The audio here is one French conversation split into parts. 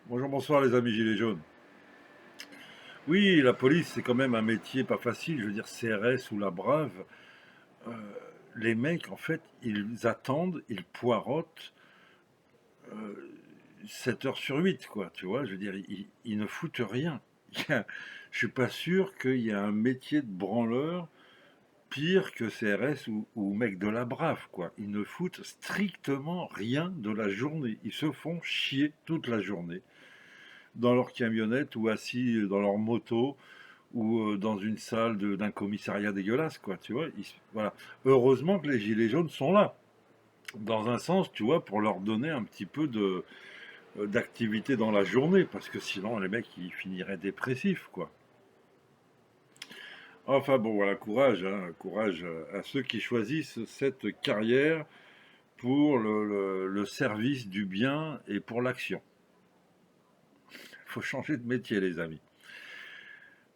Bonjour, bonsoir les amis Gilets jaunes. Oui, la police, c'est quand même un métier pas facile. Je veux dire, CRS ou la Brave, euh, les mecs, en fait, ils attendent, ils poirotent euh, 7 heures sur 8, quoi. Tu vois, je veux dire, ils ne foutent rien. Je suis pas sûr qu'il y a un métier de branleur pire que CRS ou mec de la Brave, quoi. Ils ne foutent strictement rien de la journée. Ils se font chier toute la journée dans leur camionnette ou assis dans leur moto ou dans une salle d'un commissariat dégueulasse, quoi, tu vois. Voilà. Heureusement que les gilets jaunes sont là, dans un sens, tu vois, pour leur donner un petit peu d'activité dans la journée, parce que sinon les mecs ils finiraient dépressifs, quoi. Enfin bon, voilà, courage, hein, courage à ceux qui choisissent cette carrière pour le service du bien et pour l'action. Il faut changer de métier, les amis.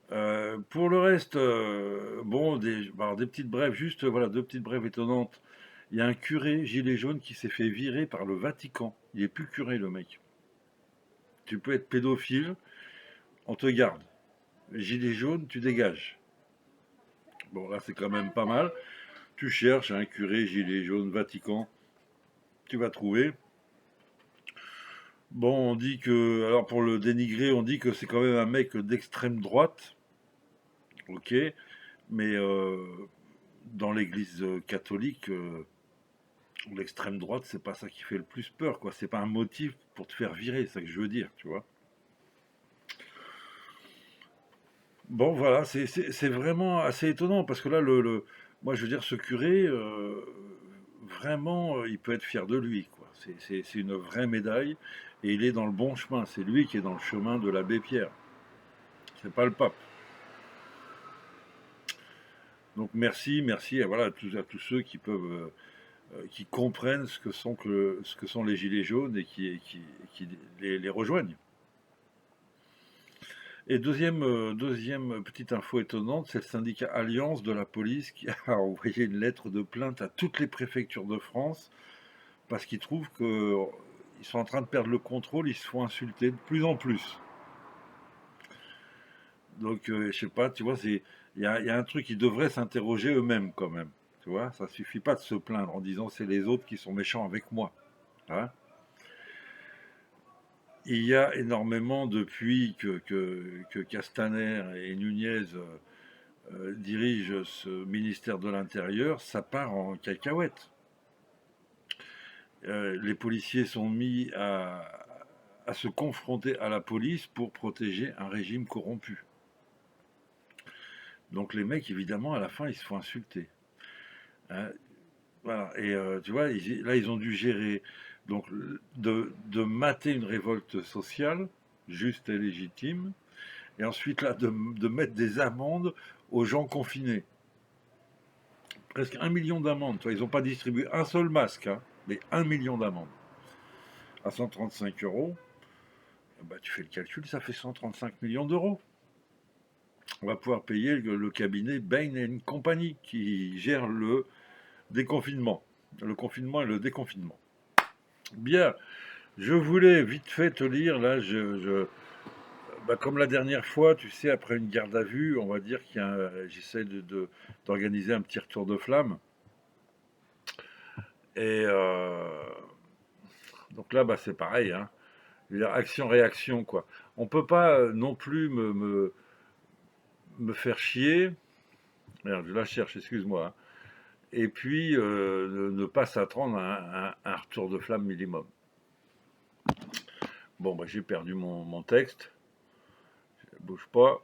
Pour le reste, bon, alors des petites brèves, juste voilà, deux petites brèves étonnantes. Il y a un curé gilet jaune qui s'est fait virer par le Vatican. Il est plus curé, le mec. Tu peux être pédophile, on te garde. Gilet jaune, tu dégages. Bon, là, c'est quand même pas mal. Tu cherches un curé gilet jaune Vatican, tu vas trouver. Bon, on dit que, alors pour le dénigrer, on dit que c'est quand même un mec d'extrême droite, ok, mais dans l'église catholique, l'extrême droite, c'est pas ça qui fait le plus peur, quoi. C'est pas un motif pour te faire virer, c'est ça que je veux dire, tu vois. Bon, voilà, c'est vraiment assez étonnant parce que là, moi, je veux dire, ce curé, vraiment, il peut être fier de lui, quoi. C'est une vraie médaille et il est dans le bon chemin. C'est lui qui est dans le chemin de l'abbé Pierre. C'est pas le pape. Donc merci, merci voilà, à tous ceux qui peuvent, qui comprennent ce que sont les gilets jaunes et qui les rejoignent. Et deuxième petite info étonnante, c'est le syndicat Alliance de la police qui a envoyé une lettre de plainte à toutes les préfectures de France parce qu'ils trouvent qu'ils sont en train de perdre le contrôle, ils se font insulter de plus en plus. Donc, je sais pas, tu vois, il y a un truc, ils devraient s'interroger eux-mêmes quand même. Tu vois, ça suffit pas de se plaindre en disant c'est les autres qui sont méchants avec moi. Hein. Il y a énormément depuis que Castaner et Nunez dirige ce ministère de l'Intérieur, ça part en cacahuète. Les policiers sont mis à se confronter à la police pour protéger un régime corrompu. Donc les mecs, évidemment, à la fin, ils se font insulter. Hein. Voilà. Et tu vois, là, ils ont dû gérer donc de mater une révolte sociale, juste et légitime, et ensuite là, de mettre des amendes aux gens confinés. Presque 1 million d'amendes. Ils n'ont pas distribué un seul masque, hein, mais 1 million d'amendes. À 135 euros, bah, tu fais le calcul, ça fait 135 millions d'euros. On va pouvoir payer le cabinet Bain Company qui gère le déconfinement. Le confinement et le déconfinement. Bien, je voulais vite fait te lire, là, bah, comme la dernière fois, tu sais, après une garde à vue, on va dire j'essaie d'organiser un petit retour de flamme. Et donc là, bah, c'est pareil, hein. Action-réaction, quoi. On peut pas non plus me faire chier. Merde, je la cherche, excuse-moi. Hein. Et puis, ne pas s'attendre à un retour de flamme minimum. Bon, bah, j'ai perdu mon texte. Bouge pas.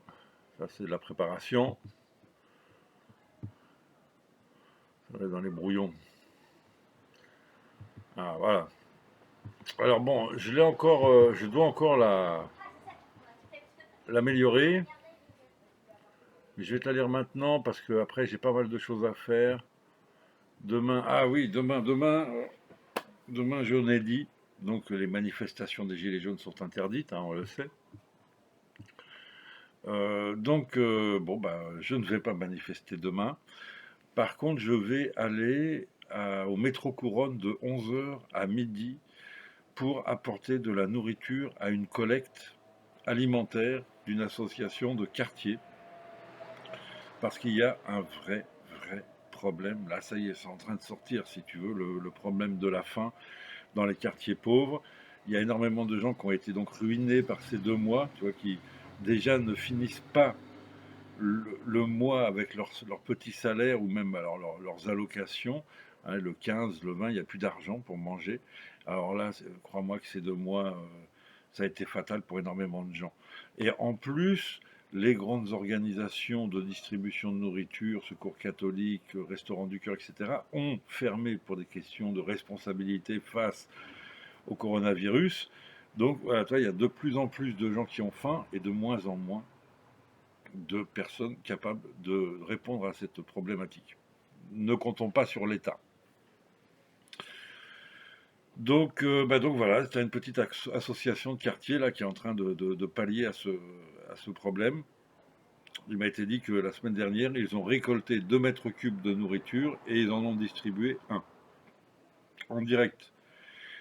Ça, c'est de la préparation. Ça va dans les brouillons. Ah, voilà. Alors bon, je dois encore l'améliorer. Mais je vais te la lire maintenant parce que après j'ai pas mal de choses à faire. Demain, ah oui, demain, j'en ai dit. Donc les manifestations des Gilets jaunes sont interdites, hein, on le sait. Bon, bah, je ne vais pas manifester demain. Par contre, je vais aller au métro Couronne de 11 heures à midi pour apporter de la nourriture à une collecte alimentaire d'une association de quartier, parce qu'il y a un vrai problème. Là, ça y est, c'est en train de sortir, si tu veux, le problème de la faim dans les quartiers pauvres. Il y a énormément de gens qui ont été donc ruinés par ces 2 mois, tu vois, qui déjà ne finissent pas le mois avec leur petit salaire ou même alors leurs allocations. Hein, le 15, le 20, il n'y a plus d'argent pour manger. Alors là, crois-moi que ces 2 mois, ça a été fatal pour énormément de gens. Et en plus, les grandes organisations de distribution de nourriture, Secours catholique, Restaurants du cœur, etc., ont fermé pour des questions de responsabilité face au coronavirus. Donc voilà, toi, il y a de plus en plus de gens qui ont faim et de moins en moins de personnes capables de répondre à cette problématique. Ne comptons pas sur l'État. Donc voilà, c'est une petite association de quartier là qui est en train de pallier à ce problème. Il m'a été dit que la semaine dernière, ils ont récolté 2 mètres cubes de nourriture et ils en ont distribué un en direct.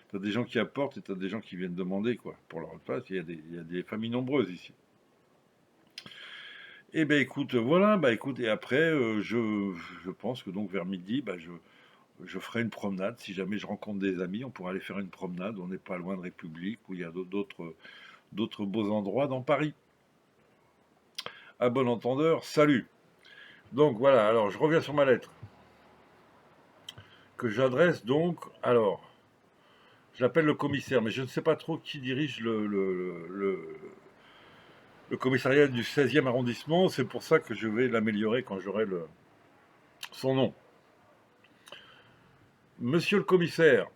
Tu as des gens qui apportent et tu as des gens qui viennent demander quoi pour leur repas. Il y a des familles nombreuses ici. Eh ben écoute, voilà, bah écoute, et après, je pense que donc vers midi, je ferai une promenade. Si jamais je rencontre des amis, on pourra aller faire une promenade. On n'est pas loin de République, où il y a d'autres beaux endroits dans Paris. À bon entendeur, salut. Donc voilà, alors je reviens sur ma lettre que j'adresse donc. Alors, j'appelle le commissaire, mais je ne sais pas trop qui dirige le commissariat du 16e arrondissement. C'est pour ça que je vais l'améliorer quand j'aurai son nom. Monsieur le commissaire,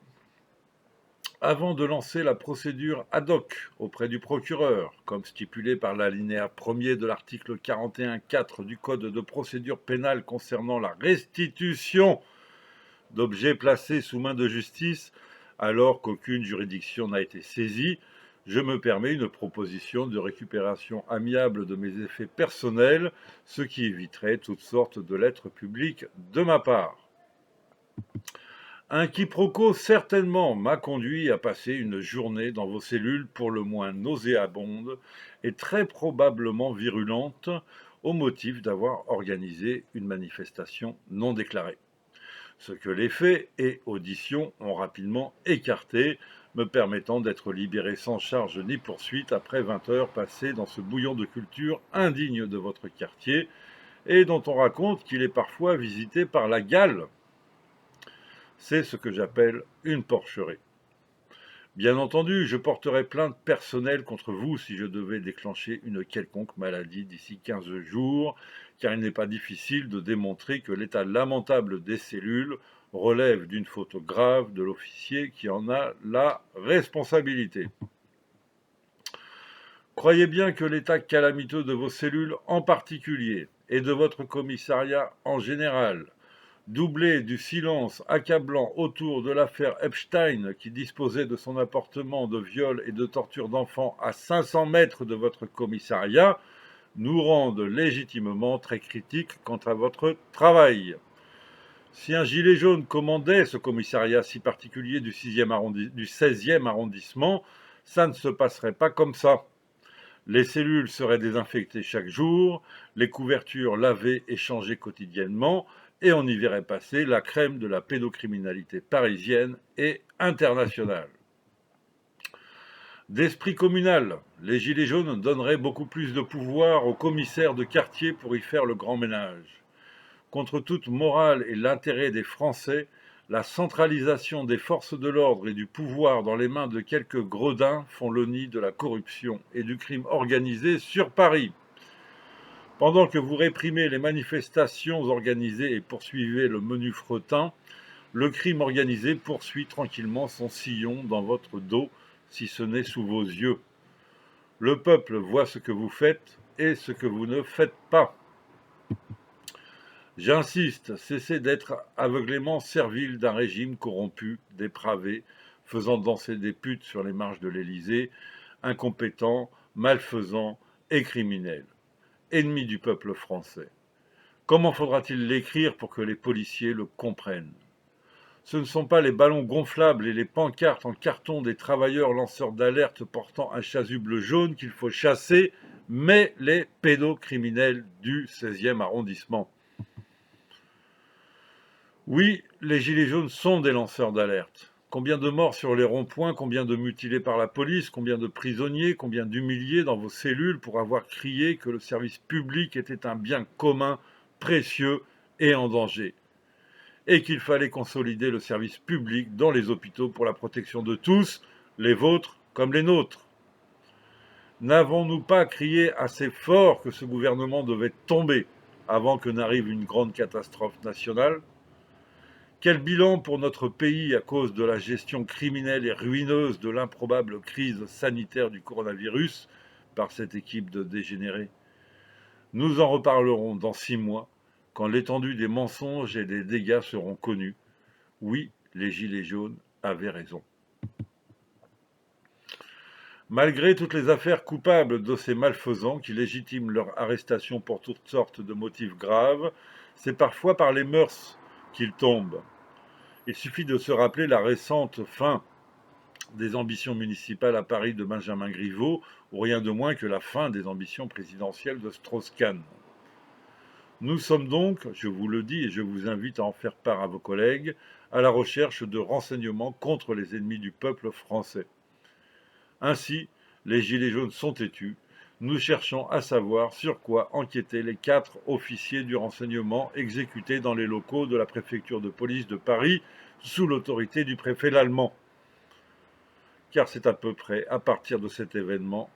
avant de lancer la procédure ad hoc auprès du procureur, comme stipulé par l'alinéa 1er de l'article 41.4 du Code de procédure pénale concernant la restitution d'objets placés sous main de justice alors qu'aucune juridiction n'a été saisie, je me permets une proposition de récupération amiable de mes effets personnels, ce qui éviterait toutes sortes de lettres publiques de ma part. Un quiproquo certainement m'a conduit à passer une journée dans vos cellules pour le moins nauséabonde et très probablement virulente au motif d'avoir organisé une manifestation non déclarée. Ce que les faits et auditions ont rapidement écarté, me permettant d'être libéré sans charge ni poursuite après 20 heures passées dans ce bouillon de culture indigne de votre quartier et dont on raconte qu'il est parfois visité par la gale. C'est ce que j'appelle une porcherie. Bien entendu, je porterai plainte personnelle contre vous si je devais déclencher une quelconque maladie d'ici 15 jours, car il n'est pas difficile de démontrer que l'état lamentable des cellules relève d'une faute grave de l'officier qui en a la responsabilité. Croyez bien que l'état calamiteux de vos cellules en particulier et de votre commissariat en général, doublé du silence accablant autour de l'affaire Epstein qui disposait de son appartement de viol et de torture d'enfants à 500 mètres de votre commissariat, nous rendent légitimement très critiques quant à votre travail. Si un gilet jaune commandait ce commissariat si particulier du 16e arrondissement, ça ne se passerait pas comme ça. Les cellules seraient désinfectées chaque jour, les couvertures lavées et changées quotidiennement, et on y verrait passer la crème de la pédocriminalité parisienne et internationale. D'esprit communal, les Gilets jaunes donneraient beaucoup plus de pouvoir aux commissaires de quartier pour y faire le grand ménage. Contre toute morale et l'intérêt des Français, la centralisation des forces de l'ordre et du pouvoir dans les mains de quelques gredins font le nid de la corruption et du crime organisé sur Paris. Pendant que vous réprimez les manifestations organisées et poursuivez le menu fretin, le crime organisé poursuit tranquillement son sillon dans votre dos, si ce n'est sous vos yeux. Le peuple voit ce que vous faites et ce que vous ne faites pas. J'insiste, cessez d'être aveuglément servile d'un régime corrompu, dépravé, faisant danser des putes sur les marches de l'Élysée, incompétent, malfaisant et criminel. Ennemi du peuple français. Comment faudra-t-il l'écrire pour que les policiers le comprennent ? Ce ne sont pas les ballons gonflables et les pancartes en carton des travailleurs lanceurs d'alerte portant un chasuble jaune qu'il faut chasser, mais les pédocriminels du 16e arrondissement. Oui, les gilets jaunes sont des lanceurs d'alerte. Combien de morts sur les ronds-points, combien de mutilés par la police, combien de prisonniers, combien d'humiliés dans vos cellules pour avoir crié que le service public était un bien commun, précieux et en danger, et qu'il fallait consolider le service public dans les hôpitaux pour la protection de tous, les vôtres comme les nôtres. N'avons-nous pas crié assez fort que ce gouvernement devait tomber avant que n'arrive une grande catastrophe nationale ? Quel bilan pour notre pays à cause de la gestion criminelle et ruineuse de l'improbable crise sanitaire du coronavirus par cette équipe de dégénérés? Nous en reparlerons dans 6 mois, quand l'étendue des mensonges et des dégâts seront connus. Oui, les gilets jaunes avaient raison. Malgré toutes les affaires coupables de ces malfaisants qui légitiment leur arrestation pour toutes sortes de motifs graves, c'est parfois par les mœurs qu'ils tombent. Il suffit de se rappeler la récente fin des ambitions municipales à Paris de Benjamin Griveaux, ou rien de moins que la fin des ambitions présidentielles de Strauss-Kahn. Nous sommes donc, je vous le dis et je vous invite à en faire part à vos collègues, à la recherche de renseignements contre les ennemis du peuple français. Ainsi, les gilets jaunes sont têtus. Nous cherchons à savoir sur quoi enquêtaient les 4 officiers du renseignement exécutés dans les locaux de la préfecture de police de Paris sous l'autorité du préfet Lallemand. Car c'est à peu près à partir de cet événement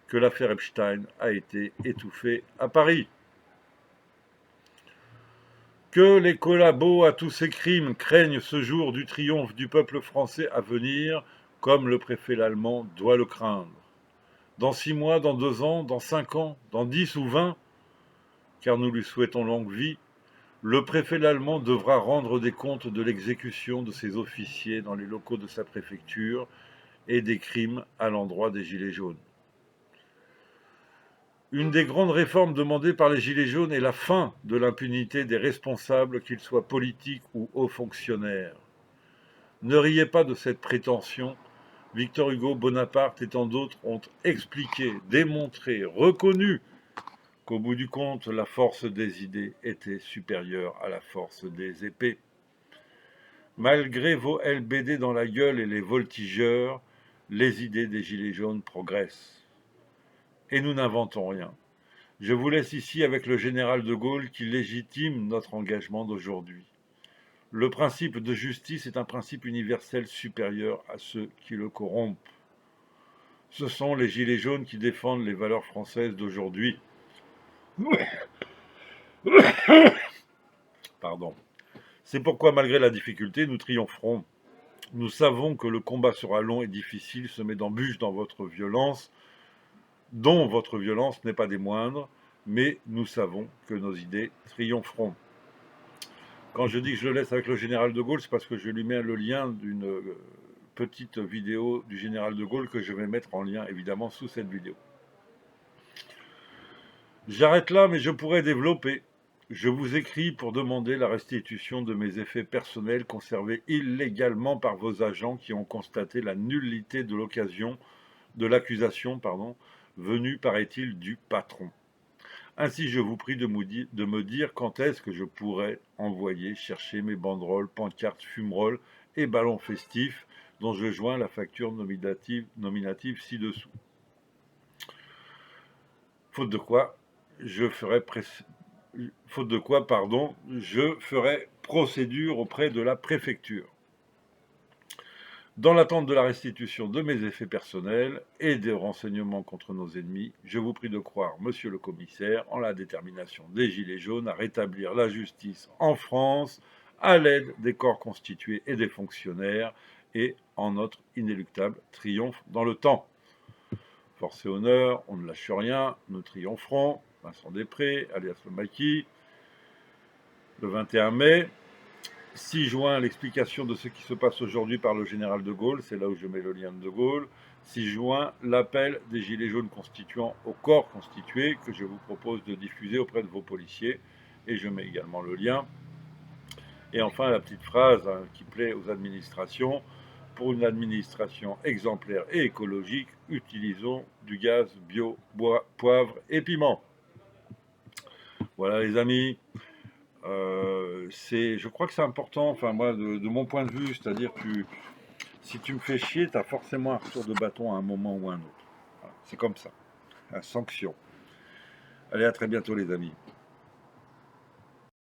que l'affaire Epstein a été étouffée à Paris. Que les collabos à tous ces crimes craignent ce jour du triomphe du peuple français à venir, comme le préfet Lallemand doit le craindre. Dans 6 mois, dans 2 ans, dans 5 ans, dans 10 ou 20, car nous lui souhaitons longue vie, le préfet Lallemand devra rendre des comptes de l'exécution de ses officiers dans les locaux de sa préfecture et des crimes à l'endroit des Gilets jaunes. Une des grandes réformes demandées par les Gilets jaunes est la fin de l'impunité des responsables, qu'ils soient politiques ou hauts fonctionnaires. Ne riez pas de cette prétention. Victor Hugo, Bonaparte et tant d'autres ont expliqué, démontré, reconnu qu'au bout du compte, la force des idées était supérieure à la force des épées. Malgré vos LBD dans la gueule et les voltigeurs, les idées des Gilets jaunes progressent. Et nous n'inventons rien. Je vous laisse ici avec le général de Gaulle qui légitime notre engagement d'aujourd'hui. Le principe de justice est un principe universel supérieur à ceux qui le corrompent. Ce sont les Gilets jaunes qui défendent les valeurs françaises d'aujourd'hui. Pardon. C'est pourquoi, malgré la difficulté, nous triompherons. Nous savons que le combat sera long et difficile, semé d'embûches dans votre violence, dont votre violence n'est pas des moindres, mais nous savons que nos idées triompheront. Quand je dis que je le laisse avec le général de Gaulle, c'est parce que je lui mets le lien d'une petite vidéo du général de Gaulle que je vais mettre en lien, évidemment, sous cette vidéo. J'arrête là, mais je pourrais développer. Je vous écris pour demander la restitution de mes effets personnels conservés illégalement par vos agents qui ont constaté la nullité de l'accusation, venue, paraît-il, du patron. Ainsi, je vous prie de me dire quand est-ce que je pourrais envoyer chercher mes banderoles, pancartes, fumerolles et ballons festifs dont je joins la facture nominative ci-dessous. Faute de quoi, je ferai procédure auprès de la préfecture. Dans l'attente de la restitution de mes effets personnels et des renseignements contre nos ennemis, je vous prie de croire, monsieur le commissaire, en la détermination des Gilets jaunes à rétablir la justice en France à l'aide des corps constitués et des fonctionnaires et en notre inéluctable triomphe dans le temps. Force et honneur, on ne lâche rien, nous triompherons. Vincent Després, alias le Maquis, le 21 mai. 6 juin, l'explication de ce qui se passe aujourd'hui par le général de Gaulle, c'est là où je mets le lien de De Gaulle. 6 juin, l'appel des Gilets jaunes constituants au corps constitué que je vous propose de diffuser auprès de vos policiers, et je mets également le lien. Et enfin, la petite phrase hein, qui plaît aux administrations. Pour une administration exemplaire et écologique, utilisons du gaz bio, bois, poivre et piment. Voilà les amis. Je crois que c'est important, enfin moi, de mon point de vue, c'est-à-dire que si tu me fais chier, tu as forcément un retour de bâton à un moment ou à un autre. Voilà, c'est comme ça. La sanction. Allez, à très bientôt les amis.